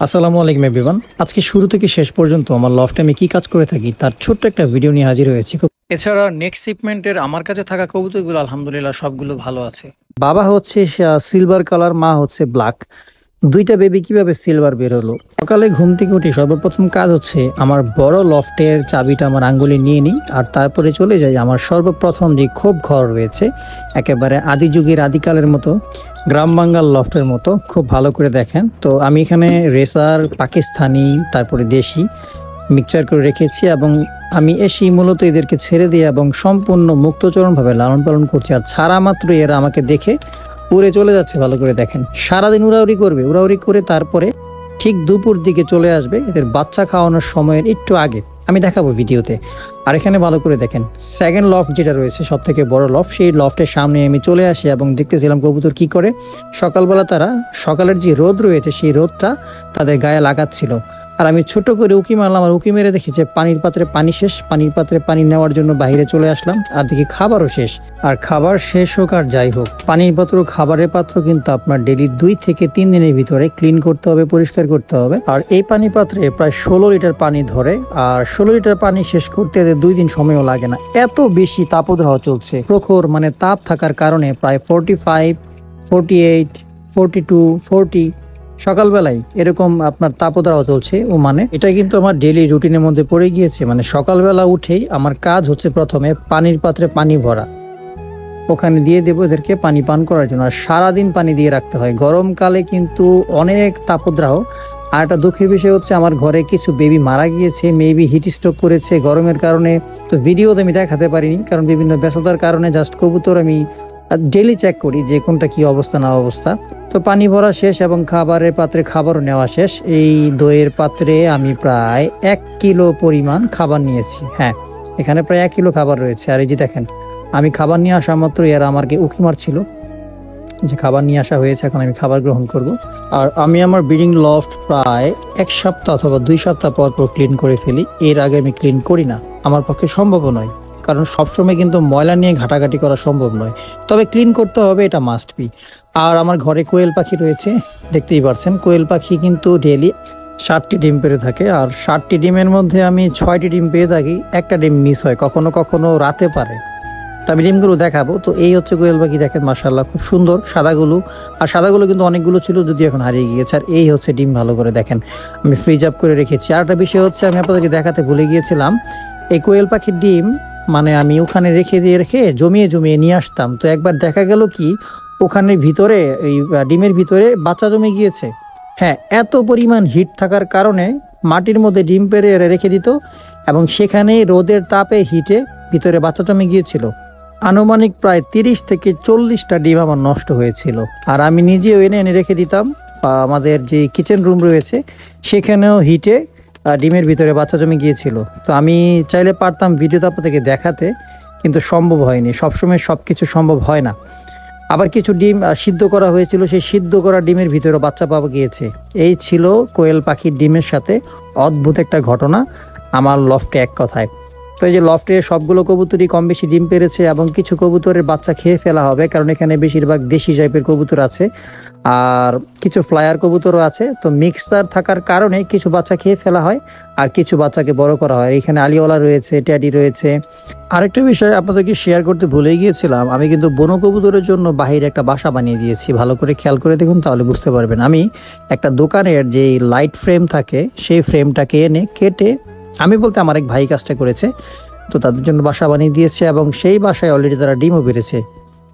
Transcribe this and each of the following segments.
আসসালামু আলাইকুম এভরিওয়ান। আজকে শুরু থেকে শেষ পর্যন্ত আমার লফটে আমি কি কাজ করে থাকি তার ছোট্ট একটা ভিডিও নিয়ে হাজির হয়েছি। এছাড়া নেক্সট শিপমেন্টের আমার কাছে থাকা কবুতরগুলো আলহামদুলিল্লাহ সবগুলো ভালো আছে। বাবা হচ্ছে সিলভার কালার, মা হচ্ছে ব্ল্যাক। দুইটা বেবি কিভাবে সিলভার বের হলো? সকালে ঘুম থেকে উঠে সর্বপ্রথম কাজ হচ্ছে আমার বড় লফটের চাবিটা আমার আঙ্গুলে নিয়ে নিই, আর তারপরে চলে যাই আমার সর্বপ্রথম যে খোপ ঘর রয়েছে, একেবারে আদি যুগের আদিকালের মতো গ্রাম বাঙ্গাল লফটের মতো। খুব ভালো করে দেখেন তো আমি এখানে রেসার, পাকিস্তানি, তারপরে দেশি মিক্সচার করে রেখেছি এবং আমি এসেই মূলত এদেরকে ছেড়ে দিয়ে এবং সম্পূর্ণ মুক্তচরণভাবে লালন পালন করছি। আর ছাড়া মাত্র এরা আমাকে দেখে উড়ে চলে যাচ্ছে। ভালো করে দেখেন, সারাদিন উড়াউড়ি করবে, উড়াউড়ি করে তারপরে ঠিক দুপুর দিকে চলে আসবে এদের বাচ্চা খাওয়ানোর সময়ের একটু আগে। আমি দেখাবো ভিডিওতে। আর এখানে ভালো করে দেখেন সেকেন্ড লফট যেটা রয়েছে সব থেকে বড় লফট, সেই লফটের সামনে আমি চলে আসি এবং দেখতেছিলাম কবুতর কি করে। সকালবেলা তারা সকালের যে রোদ রয়েছে সেই রোদটা তাদের গায়ে লাগাচ্ছিল, আর আমি ছোট করে উকি মারলাম। আর উকি মেরে দেখি যে পানির পাত্রে পানি শেষ। পানির পাত্রে পানি নেওয়ার জন্য বাইরে চলে আসলাম, আর দেখি খাবারও শেষ। আর খাবার শেষ হোক আর যাই হোক, পানির পাত্র, খাবারের পাত্র কিন্তু আপনার ডেলি 2 থেকে 3 দিনের ভিতরে ক্লিন করতে হবে, পরিষ্কার করতে হবে। আর এই পানি পাত্রে প্রায় 16 লিটার পানি ধরে, আর 16 লিটার পানি শেষ করতে এদের 2 দিন সময়ও লাগে না। এত বেশি তাপদাহ চলছে, প্রখর মানে তাপ থাকার কারণে প্রায় 45, 48, 42, 40 সকালবেলায় এরকম আপনার তাপদাহ চলছে। ও মানে এটা কিন্তু আমার ডেইলি রুটিনের মধ্যে পড়ে গিয়েছে। মানে সকালবেলা উঠেই আমার কাজ হচ্ছে প্রথমে পানির পাত্রে পানি ভরা, ওখানে দিয়ে দেবো এদেরকে পানি পান করার জন্য। আর সারাদিন পানি দিয়ে রাখতে হয়। গরমকালে কিন্তু অনেক তাপদাহ। আর একটা দুঃখের বিষয় হচ্ছে আমার ঘরে কিছু বেবি মারা গিয়েছে, মেবি হিট স্ট্রোক করেছে গরমের কারণে। তো ভিডিওতে আমি দেখাতে পারিনি কারণ বিভিন্ন ব্যস্ততার কারণে। জাস্ট কবুতর আমি ডেইলি চেক করি যে কোনটা কি অবস্থা না অবস্থা। তো পানি ভরা শেষ এবং খাবারের পাত্রে খাবারও নেওয়া শেষ। এই দইয়ের পাত্রে আমি প্রায় 1 কিলো পরিমাণ খাবার নিয়েছি। হ্যাঁ, এখানে প্রায় 1 কিলো খাবার রয়েছে। আর এই যে দেখেন, আমি খাবার নিয়ে আসা মাত্র এরা আমাকে উকি মারছিল যে খাবার নিয়ে আসা হয়েছে, এখন আমি খাবার গ্রহণ করব। আর আমি আমার ব্রিডিং লফট প্রায় 1 সপ্তাহ অথবা 2 সপ্তাহ পর পর ক্লিন করে ফেলি। এর আগে আমি ক্লিন করি না, আমার পক্ষে সম্ভব নয়, কারণ সবসময় কিন্তু ময়লা নিয়ে ঘাটাঘাটি করা সম্ভব নয়। তবে ক্লিন করতে হবে, এটা মাস্ট বি। আর আমার ঘরে কোয়েল পাখি রয়েছে, দেখতেই পাচ্ছেন। কোয়েল পাখি কিন্তু ডেইলি 7টি ডিম পেড়ে থাকে, আর 7টি ডিমের মধ্যে আমি 6টি ডিম পেয়ে থাকি। একটা ডিম মিস হয়, কখনো কখনো রাতে পারে। তো আমি ডিমগুলো দেখাবো। তো এই হচ্ছে কোয়েল পাখি, দেখেন মাশাআল্লাহ খুব সুন্দর সাদাগুলো। আর সাদাগুলো কিন্তু অনেকগুলো ছিল, যদি এখন হারিয়ে গিয়েছে। আর এই হচ্ছে ডিম, ভালো করে দেখেন আমি ফ্রিজ আপ করে রেখেছি। আর একটা বিষয় হচ্ছে আমি আপনাদেরকে দেখাতে ভুলে গিয়েছিলাম, এই কোয়েল পাখির ডিম মানে আমি ওখানে রেখে জমিয়ে জমিয়ে নিয়ে আসতাম। তো একবার দেখা গেল কি, ওখানে ভিতরে এই ডিমের ভিতরে বাচ্চা জমে গিয়েছে। হ্যাঁ, এত পরিমাণ হিট থাকার কারণে মাটির মধ্যে ডিম পেড়ে রেখে দিত এবং সেখানে রোদের তাপে হিটে ভিতরে বাচ্চা জমে গিয়েছিল। আনুমানিক প্রায় 30 থেকে 40টা ডিম আমার নষ্ট হয়েছিল। আর আমি নিজেও এনে এনে রেখে দিতাম। আমাদের যে কিচেন রুম রয়েছে সেখানেও হিটে ডিমের ভিতরে বাচ্চা জমে গিয়েছিল। তো আমি চাইলে পারতাম ভিডিওতে আপনাদেরকে দেখাতে, কিন্তু সম্ভব হয়নি। সবসময় সব কিছু সম্ভব হয় না। আবার কিছু ডিম সিদ্ধ করা হয়েছিল, সেই সিদ্ধ করা ডিমের ভিতরে বাচ্চা পাওয়া গিয়েছে। এই ছিল কোয়েল পাখির ডিমের সাথে অদ্ভুত একটা ঘটনা আমার লফটে, এক কথায়। তো এই যে লফটে সবগুলো কবুতরই কম বেশি ডিম পেরেছে এবং কিছু কবুতরের বাচ্চা খেয়ে ফেলা হবে, কারণ এখানে বেশিরভাগ দেশি টাইপের কবুতর আছে আর কিছু ফ্লায়ার কবুতরও আছে। তো মিক্সার থাকার কারণে কিছু বাচ্চা খেয়ে ফেলা হয় আর কিছু বাচ্চাকে বড় করা হয়। এখানে আলিওয়ালা রয়েছে, ট্যাডি রয়েছে। আরেকটা বিষয় আপনাদেরকে শেয়ার করতে ভুলে গিয়েছিলাম, আমি কিন্তু বনো কবুতরের জন্য বাহিরে একটা বাসা বানিয়ে দিয়েছি। ভালো করে খেয়াল করে দেখুন, তাহলে বুঝতে পারবেন। আমি একটা দোকানের যে লাইট ফ্রেম থাকে সেই ফ্রেমটাকে এনে কেটে, আমি বলতে আমার এক ভাই কাজটা করেছে, তো তাদের জন্য বাসা বানিয়ে দিয়েছে এবং সেই বাসায় অলরেডি তারা ডিমও পেরেছে।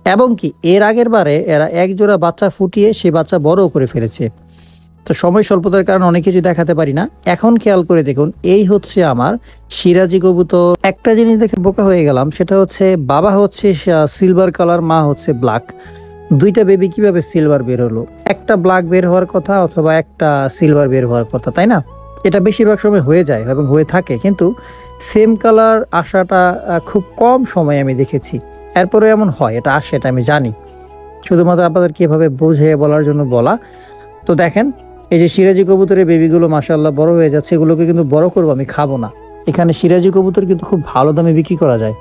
এবং কি এর আগের বারে এরা 1 জোড়া বাচ্চা ফুটিয়ে সেই বাচ্চা বড়ও করে ফেলেছে। তো সময় স্বল্পতার কারণে অনেক কিছু দেখাতে পারি না। এখন খেয়াল করে দেখুন, এই হচ্ছে আমার সিরাজি কবুতর। একটা জিনিস দেখে বোকা হয়ে গেলাম, সেটা হচ্ছে বাবা হচ্ছে সিলভার কালার, মা হচ্ছে ব্ল্যাক। দুইটা বেবি কিভাবে সিলভার বের হলো? একটা ব্ল্যাক বের হওয়ার কথা অথবা একটা সিলভার বের হওয়ার কথা, তাই না? এটা বেশিরভাগ সময় হয়ে যায় এবং হয়ে থাকে, কিন্তু সেম কালার আসাটা খুব কম সময় আমি দেখেছি। এরপরে এমন হয়, এটা আসে, এটা আমি জানি। শুধুমাত্র আপনাদের কিভাবে বুঝে বলার জন্য বলা। তো দেখেন, এই যে সিরাজি কবুতরের বেবিগুলো মাশাআল্লাহ বড় হয়ে যাচ্ছে, এগুলোকে কিন্তু বড় করবো, আমি খাবো না। এখানে সিরাজি কবুতর কিন্তু খুব ভালো দামে বিক্রি করা যায়।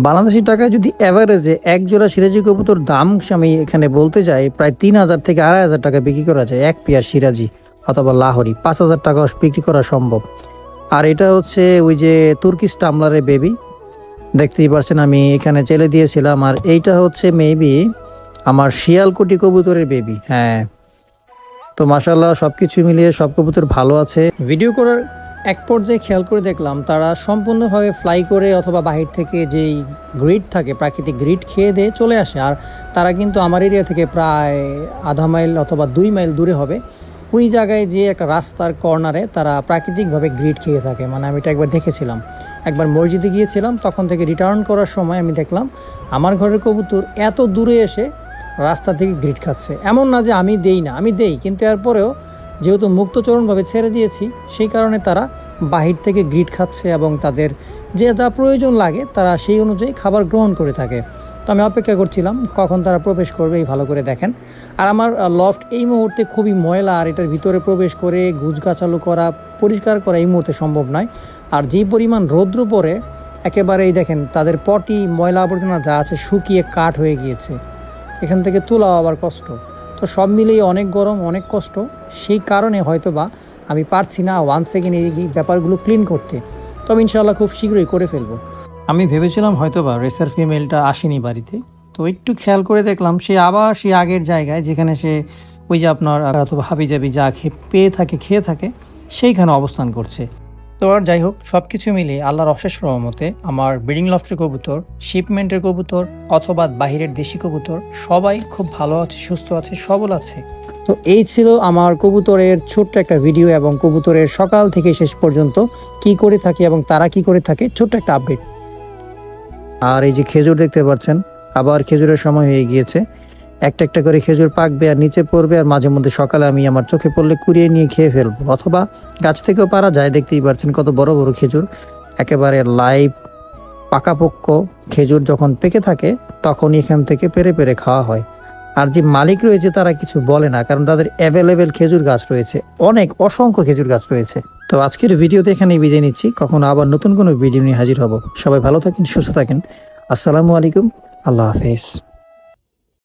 বাংলাদেশি টাকায় যদি এভারেজে 1 জোড়া সিরাজি কবুতর দাম আমি এখানে বলতে যাই, প্রায় 3000 থেকে 2500 টাকা বিক্রি করা যায় 1 পেয়ার সিরাজি। অথবা লাহোরি 5,000 টাকা বিক্রি করা সম্ভব। আর এটা হচ্ছে ওই যে তুর্কিশ টামলারের বেবি, দেখতেই পাচ্ছেন আমি এখানে চেলে দিয়েছিলাম। আর এইটা হচ্ছে মেবি আমার শিয়ালকুটি কবুতরের বেবি। হ্যাঁ, তো মাশাআল্লাহ সবকিছু মিলিয়ে সব কবুতর ভালো আছে। ভিডিও করার এক পর্যায়ে খেয়াল করে দেখলাম তারা সম্পূর্ণভাবে ফ্লাই করে অথবা বাহির থেকে যেই গ্রিড থাকে প্রাকৃতিক গ্রিড খেয়ে দিয়ে চলে আসে। আর তারা কিন্তু আমার এরিয়া থেকে প্রায় আধা মাইল অথবা 2 মাইল দূরে হবে, ওই জায়গায় যে একটা রাস্তার কর্নারে তারা প্রাকৃতিকভাবে গ্রিড খেয়ে থাকে। মানে আমি এটা একবার দেখেছিলাম, একবার মসজিদে গিয়েছিলাম, তখন থেকে রিটার্ন করার সময় আমি দেখলাম আমার ঘরের কবুতর এত দূরে এসে রাস্তা থেকে গ্রিড খাচ্ছে। এমন না যে আমি দেই না, আমি দেই, কিন্তু এরপরেও যেহেতু মুক্তচরণভাবে ছেড়ে দিয়েছি সেই কারণে তারা বাহির থেকে গ্রিড খাচ্ছে এবং তাদের যে যা প্রয়োজন লাগে তারা সেই অনুযায়ী খাবার গ্রহণ করে থাকে। তো আমি অপেক্ষা করছিলাম কখন তারা প্রবেশ করবে, এই ভালো করে দেখেন। আর আমার লফট এই মুহূর্তে খুবই ময়লা, আর এটার ভিতরে প্রবেশ করে গুছগাছালো করা, পরিষ্কার করা এই মুহূর্তে সম্ভব নয়। আর যেই পরিমাণ রৌদ্র পড়ে একেবারেই দেখেন তাদের পটি ময়লা আবর্জনা যা আছে শুকিয়ে কাঠ হয়ে গিয়েছে, এখান থেকে তোলাও আবার কষ্ট। তো সব মিলিয়ে অনেক গরম, অনেক কষ্ট, সেই কারণে হয়তো বা আমি পারছি না 1 সেকেন্ড এই ব্যাপারগুলো ক্লিন করতে। তবে ইনশাআল্লাহ খুব শীঘ্রই করে ফেলবো। আমি ভেবেছিলাম হয়তো বা রেসার ফিমেলটা আসেনি বাড়িতে, তো একটু খেয়াল করে দেখলাম সে আবার সে আগের জায়গায় যেখানে সে ওই যে আপনার অথবা হাবিজাবি যা খেয়ে থাকে সেইখানে অবস্থান করছে। তো আর যাই হোক, সব কিছু মিলিয়ে আল্লাহর অশেষ রহমতে আমার ব্রিডিং লফটের কবুতর, শিপমেন্টের কবুতর অথবা বাহিরের দেশি কবুতর সবাই খুব ভালো আছে, সুস্থ আছে, সবল আছে। তো এই ছিল আমার কবুতরের ছোট্ট একটা ভিডিও এবং কবুতরের সকাল থেকে শেষ পর্যন্ত কি করে থাকে এবং তারা কি করে থাকে ছোট্ট একটা আপডেট। আর এই যে খেজুর দেখতে পাচ্ছেন, আবার খেজুরের সময় হয়ে গিয়েছে, একটা একটা করে খেজুর পাকবে আর নিচে পড়বে। আর মাঝে মধ্যে সকালে আমি আমার চোখে পড়লে কুড়িয়ে নিয়ে খেয়ে ফেলবো, অথবা গাছ থেকেও পারা যায়। দেখতেই পাচ্ছেন কত বড় বড় খেজুর, একেবারে লাইভ পাকাপোক্ত খেজুর যখন পেকে থাকে তখন এখান থেকে পেরে পেরে খাওয়া হয়। আর যে মালিক রয়েছে তারা কিছু বলে না, কারণ তাদের অ্যাভেলেবেল খেজুর গাছ রয়েছে, অনেক অসংখ্য খেজুর গাছ রয়েছে। তো আজকের ভিডিওতে এখানেই বিদায় নিচ্ছি, কখনো আবার নতুন কোনো ভিডিও নিয়ে হাজির হব। সবাই ভালো থাকেন, সুস্থ থাকেন। আসসালামু আলাইকুম, আল্লাহ হাফেজ।